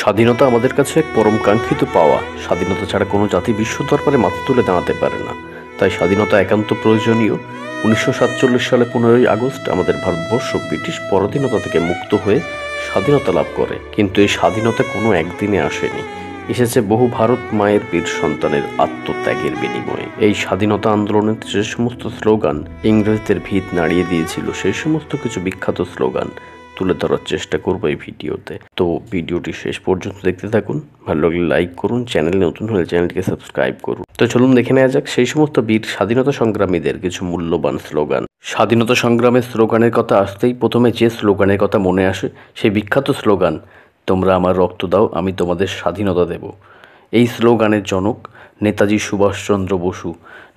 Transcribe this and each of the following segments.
স্বাধীনতা আমাদের কাছে এক পরম কাঙ্ক্ষিত পাওয়া। স্বাধীনতা ছাড়া কোনো জাতি বিশ্ব দরবারে মাথা তুলে দাঁড়াতে পারে না। তাই স্বাধীনতা একান্ত প্রয়োজনীয়। 1947 সালে 15ই আগস্ট আমাদের ভারতবর্ষ ব্রিটিশ পরাধীনতা থেকে মুক্ত হয়ে স্বাধীনতা লাভ করে। কিন্তু এই স্বাধীনতা কোনো একদিনে আসেনি, এসেছে বহু ভারত মায়ের বীর সন্তানের আত্মত্যাগের বিনিময়ে। এই স্বাধীনতা আন্দোলনের যে সমস্ত স্লোগান ইংরেজদের ভিত নাড়িয়ে দিয়েছিল, সেই সমস্ত কিছু বিখ্যাত স্লোগান তুলে ধরার চেষ্টা করবো এই ভিডিওতে। তো ভিডিওটি শেষ পর্যন্ত দেখতে থাকুন। ভালো লাগলে লাইক করুন, চ্যানেলে নতুন হলে চ্যানেলটিকে সাবস্ক্রাইব করুন। তো চলুন দেখে নেওয়া যাক সেই সমস্ত বীর স্বাধীনতা সংগ্রামীদের কিছু মূল্যবান স্লোগান। স্বাধীনতা সংগ্রামের স্লোগানের কথা আসতেই প্রথমে যে স্লোগানের কথা মনে আসে সেই বিখ্যাত স্লোগান, তোমরা আমার রক্ত দাও, আমি তোমাদের স্বাধীনতা দেব। এই স্লোগানের জনক নেতাজি সুভাষচন্দ্র বসু।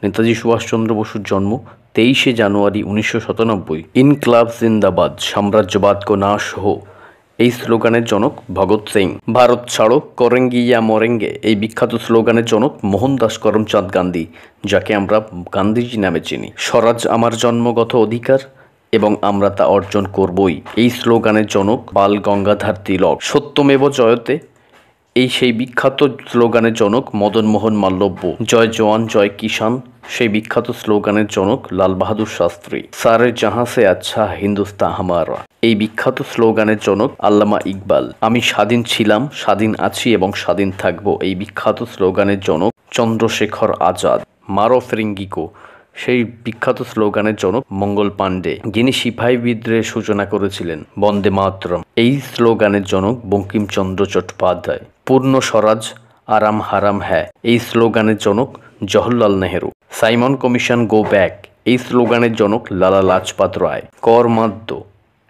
নেতাজি সুভাষচন্দ্র বসুর জন্ম 23শে জানুয়ারি 1997। ইনকলাব জিন্দাবাদ, সাম্রাজ্যবাদ কো নাশ হো, এই স্লোগানের জনক ভগৎ সিং। ভারত ছাড়ো, করেঙ্গে ইয়া মরেঙ্গে, এই বিখ্যাত স্লোগানের জনক মোহনদাস করমচাঁদ গান্ধী, যাকে আমরা গান্ধীজি নামে চিনি। স্বরাজ আমার জন্মগত অধিকার এবং আমরা তা অর্জন করবই, এই স্লোগানের জনক বাল গঙ্গাধর তিলক। সত্যমেব জয়তে, এই সেই বিখ্যাত স্লোগানের জনক মদন মোহন মালব্য। জয় জওয়ান জয় কিষান, সেই বিখ্যাত স্লোগানের জনক লাল বাহাদুর শাস্ত্রী। সারে জাহাঁ সে আচ্ছা হিন্দুস্তান হামারা, এই বিখ্যাত স্লোগানের জনক আল্লামা ইকবাল। আমি স্বাধীন ছিলাম, স্বাধীন আছি এবং স্বাধীন থাকব, এই বিখ্যাত স্লোগানের জনক চন্দ্রশেখর আজাদ। মারো ফিরিঙ্গিকো, সেই বিখ্যাত স্লোগানের জনক মঙ্গল পাণ্ডে, যিনি সিপাহী বিদ্রোহের সূচনা করেছিলেন। বন্দে মাতরম, এই স্লোগানের জনক বঙ্কিমচন্দ্র চট্টোপাধ্যায়। পূর্ণ স্বরাজ আরাম হারাম হ্যায়, এই স্লোগানের জনক Jawaharlal Nehru. Simon commission go back, এই স্লোগানের জনক লালা লাজপাত রায়। কর মাদ্য,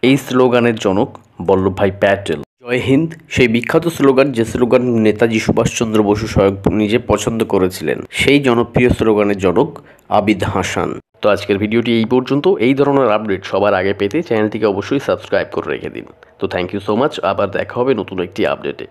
এই স্লোগানের জনক বল্লভভাই প্যাটেল। জয় হিন্দ, সেই বিখ্যাত স্লোগান, যে স্লোগান নেতাজি সুভাষচন্দ্র বসু স্বয়ং নিজে পছন্দ করেছিলেন। সেই জনপ্রিয় স্লোগানের জনক আবিদ হাসান। তো আজকের ভিডিওটি এই পর্যন্ত। এই ধরনের আপডেট সবার আগে পেতে চ্যানেলটিকে অবশ্যই সাবস্ক্রাইব করে রেখে দিন। তো থ্যাংক ইউ সো মাচ, আবার দেখা হবে নতুন একটি আপডেটে।